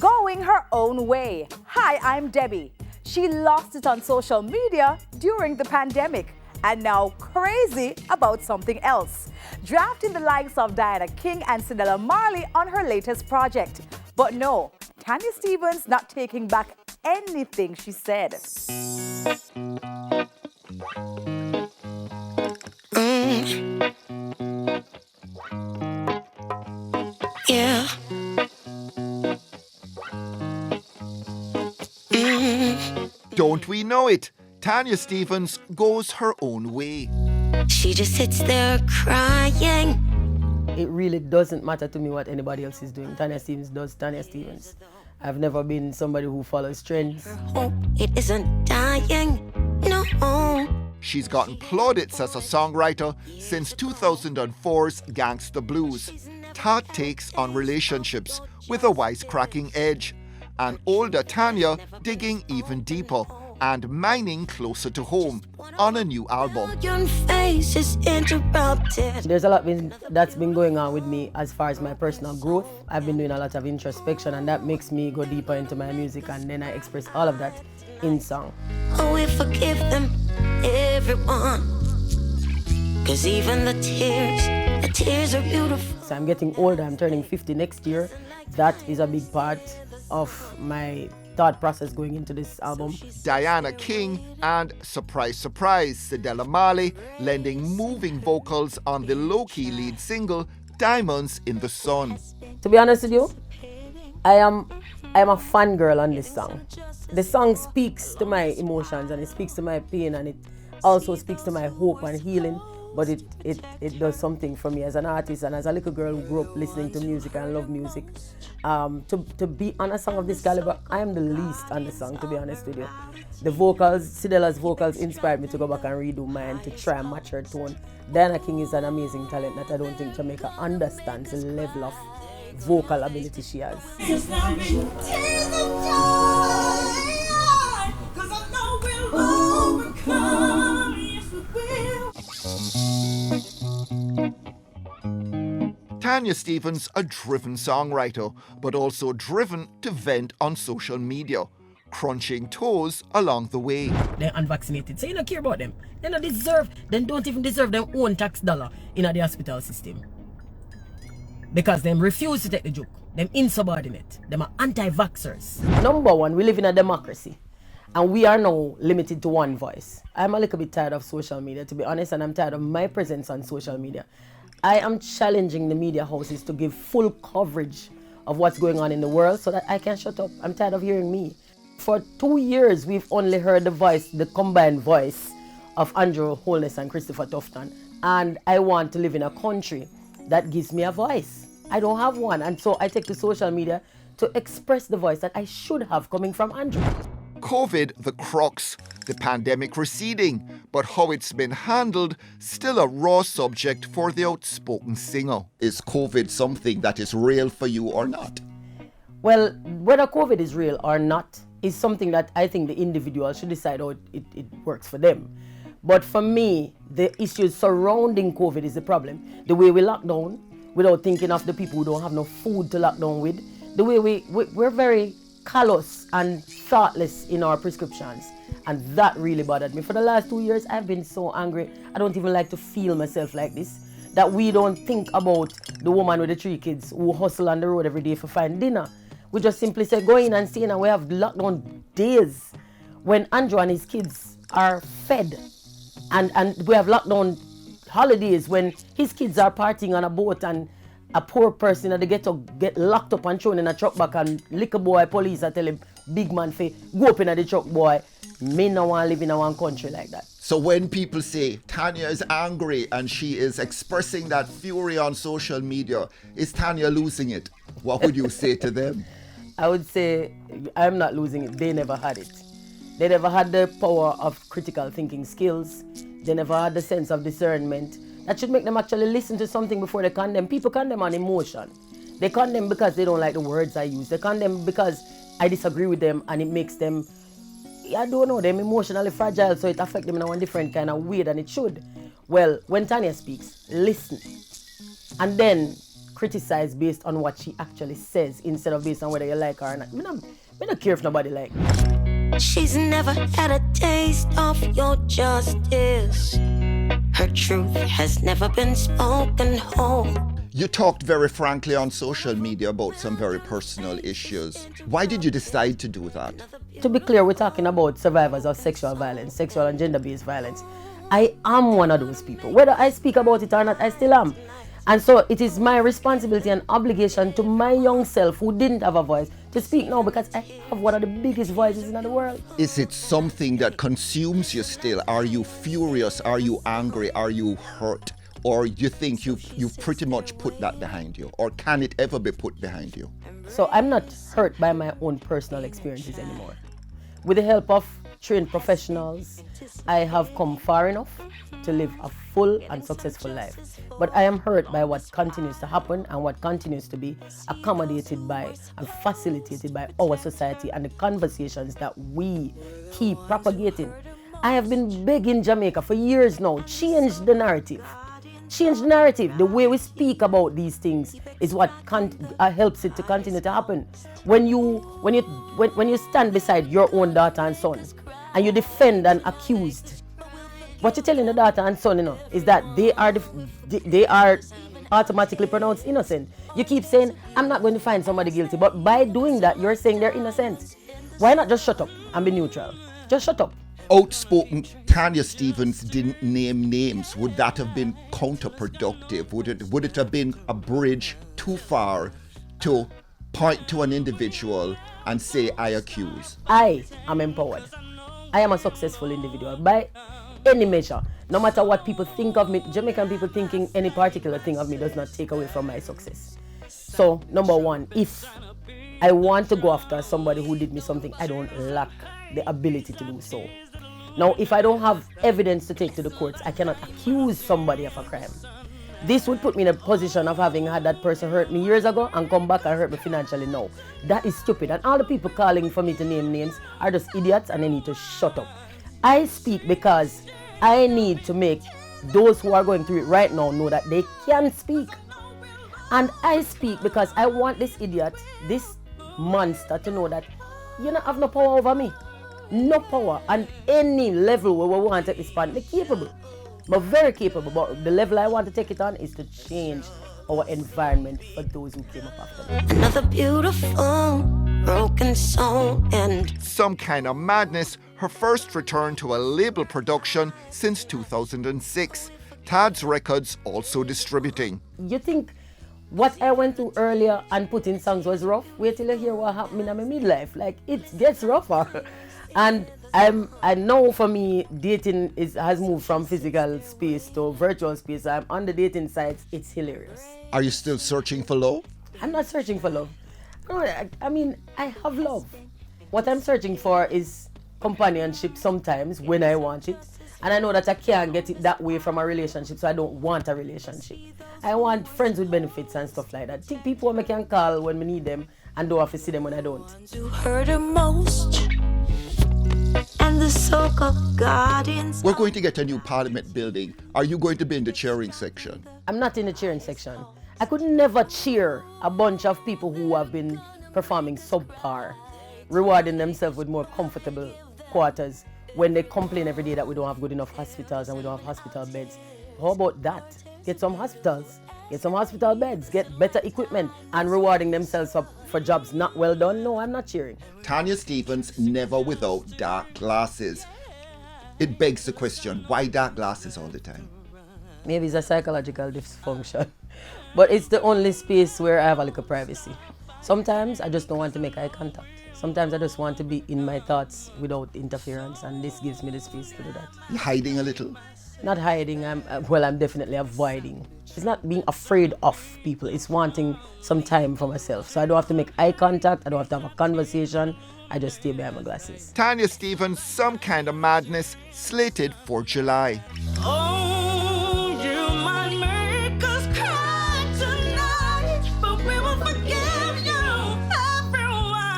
Going her own way. Hi, I'm Debbie. She lost it on social media during the pandemic and now crazy about something else. Drafting the likes of Diana King and Cedella Marley on her latest project. But no, Tanya Stephens not taking back anything she said. Yeah. Don't we know it? Tanya Stephens goes her own way. She just sits there crying. It really doesn't matter to me what anybody else is doing. Tanya Stephens does Tanya Stephens. I've never been somebody who follows trends. Hope it isn't dying. No. She's gotten plaudits as a songwriter since 2004's Gangsta Blues. Hard takes on relationships with a wisecracking edge. And older Tanya digging even deeper and mining closer to home on a new album. Your face is interrupted. There's a lot that's been going on with me as far as my personal growth. I've been doing a lot of introspection, and that makes me go deeper into my music, and then I express all of that in song. Oh, we forgive them, everyone. Cause even the tears are beautiful. So I'm getting older, I'm turning 50 next year. That is a big part of my thought process going into this album. Diana King and, surprise, surprise, Cedella Marley lending moving vocals on the low-key lead single, Diamonds in the Sun. To be honest with you, I am a fangirl on this song. The song speaks to my emotions, and it speaks to my pain, and it also speaks to my hope and healing. But it does something for me as an artist and as a little girl who grew up listening to music and love music. To be on a song of this caliber, I am the least on the song, to be honest with you. The vocals, Cedella's vocals inspired me to go back and redo mine to try and match her tone. Diana King is an amazing talent that I don't think Jamaica understands the level of vocal ability she has. Tanya Stephens, a driven songwriter, but also driven to vent on social media, crunching toes along the way. They're unvaccinated, so you don't care about them. They don't even deserve their own tax dollar in the hospital system. Because them refuse to take the joke. Them insubordinate. Them are anti-vaxxers. Number one, we live in a democracy. And we are now limited to one voice. I'm a little bit tired of social media, to be honest, and I'm tired of my presence on social media. I am challenging the media houses to give full coverage of what's going on in the world so that I can shut up. I'm tired of hearing me. For 2 years, we've only heard the combined voice of Andrew Holness and Christopher Tufton. And I want to live in a country that gives me a voice. I don't have one. And so I take to social media to express the voice that I should have coming from Andrew. COVID, the crux, the pandemic receding, but how it's been handled, still a raw subject for the outspoken singer. Is COVID something that is real for you or not? Well, whether COVID is real or not is something that I think the individual should decide how it works for them. But for me, the issues surrounding COVID is the problem. The way we lock down without thinking of the people who don't have no food to lock down with. The way we're very callous and thoughtless in our prescriptions, and that really bothered me. For the last 2 years, I've been so angry. I don't even like to feel myself like this, that we don't think about the woman with the 3 kids who hustle on the road every day for find dinner. We just simply say go in and stay in, and we have lockdown days when Andrew and his kids are fed, and we have lockdown holidays when his kids are partying on a boat, and a poor person at the ghetto get locked up and thrown in a truck back, and liquor boy police are tell him, big man, go up in the truck, boy. Me no want to live in one country like that. So when people say Tanya is angry and she is expressing that fury on social media, is Tanya losing it? What would you say to them? I would say I'm not losing it. They never had it. They never had the power of critical thinking skills. They never had the sense of discernment. That should make them actually listen to something before they condemn. People condemn on emotion. They condemn because they don't like the words I use. They condemn because I disagree with them and it makes them, I don't know, them emotionally fragile, so it affects them in a different kind of way than it should. Well, when Tanya speaks, listen. And then criticize based on what she actually says instead of based on whether you like her or not. I don't care if nobody like me. She's never had a taste of your justice. Her truth has never been spoken whole. You talked very frankly on social media about some very personal issues. Why did you decide to do that? To be clear, we're talking about survivors of sexual violence, sexual and gender-based violence. I am one of those people. Whether I speak about it or not, I still am. And so it is my responsibility and obligation to my young self who didn't have a voice to speak now, because I have one of the biggest voices in the world. Is it something that consumes you still? Are you furious? Are you angry? Are you hurt? Or you think you've pretty much put that behind you? Or can it ever be put behind you? So I'm not hurt by my own personal experiences anymore. With the help of trained professionals, I have come far enough to live a full and successful life. But I am hurt by what continues to happen and what continues to be accommodated by and facilitated by our society and the conversations that we keep propagating. I have been begging Jamaica for years now, change the narrative. Change the narrative. The way we speak about these things is what helps it to continue to happen. When you stand beside your own daughter and son and you defend an accused, what you're telling the daughter and son, is that they are automatically pronounced innocent. You keep saying, I'm not going to find somebody guilty, but by doing that, you're saying they're innocent. Why not just shut up and be neutral? Just shut up. Outspoken Tanya Stephens didn't name names. Would that have been counterproductive? Would it have been a bridge too far to point to an individual and say, I accuse? I am empowered. I am a successful individual by any measure. No matter what people think of me, Jamaican people thinking any particular thing of me does not take away from my success. So, number one, if I want to go after somebody who did me something, I don't lack the ability to do so. Now, if I don't have evidence to take to the courts, I cannot accuse somebody of a crime. This would put me in a position of having had that person hurt me years ago and come back and hurt me financially now. That is stupid. And all the people calling for me to name names are just idiots and they need to shut up. I speak because I need to make those who are going through it right now know that they can speak. And I speak because I want this idiot, this monster to know that you don't have no power over me. No power. And any level where we want to respond, they're capable. But very capable. But the level I want to take it on is to change our environment for those who came up after me. Another beautiful broken soul and Some Kind of Madness, her first return to a label production since 2006. Tad's Records also distributing. You think what I went through earlier and putting songs was rough? Wait till you hear what happened in my midlife. Like, it gets rougher. And I know for me, dating has moved from physical space to virtual space. I'm on the dating sites. It's hilarious. Are you still searching for love? I'm not searching for love. No, I mean, I have love. What I'm searching for is companionship sometimes when I want it. And I know that I can't get it that way from a relationship, so I don't want a relationship. I want friends with benefits and stuff like that. Think people I can call when we need them and don't have to see them when I don't. to hurt her most. And the so-called guardians. We're going to get a new parliament building. Are you going to be in the cheering section? I'm not in the cheering section. I could never cheer a bunch of people who have been performing subpar, rewarding themselves with more comfortable quarters when they complain every day that we don't have good enough hospitals and we don't have hospital beds. How about that? Get some hospitals, get some hospital beds, get better equipment, and rewarding themselves for jobs not well done. No, I'm not cheering. Tanya Stephens never without dark glasses. It begs the question, why dark glasses all the time? Maybe it's a psychological dysfunction, but it's the only space where I have a little privacy. Sometimes I just don't want to make eye contact. Sometimes I just want to be in my thoughts without interference, and this gives me the space to do that. You hiding a little? Not hiding, I'm definitely avoiding. It's not being afraid of people, it's wanting some time for myself. So I don't have to make eye contact, I don't have to have a conversation, I just stay behind my glasses. Tanya Stephens, Some Kind of Madness, slated for July.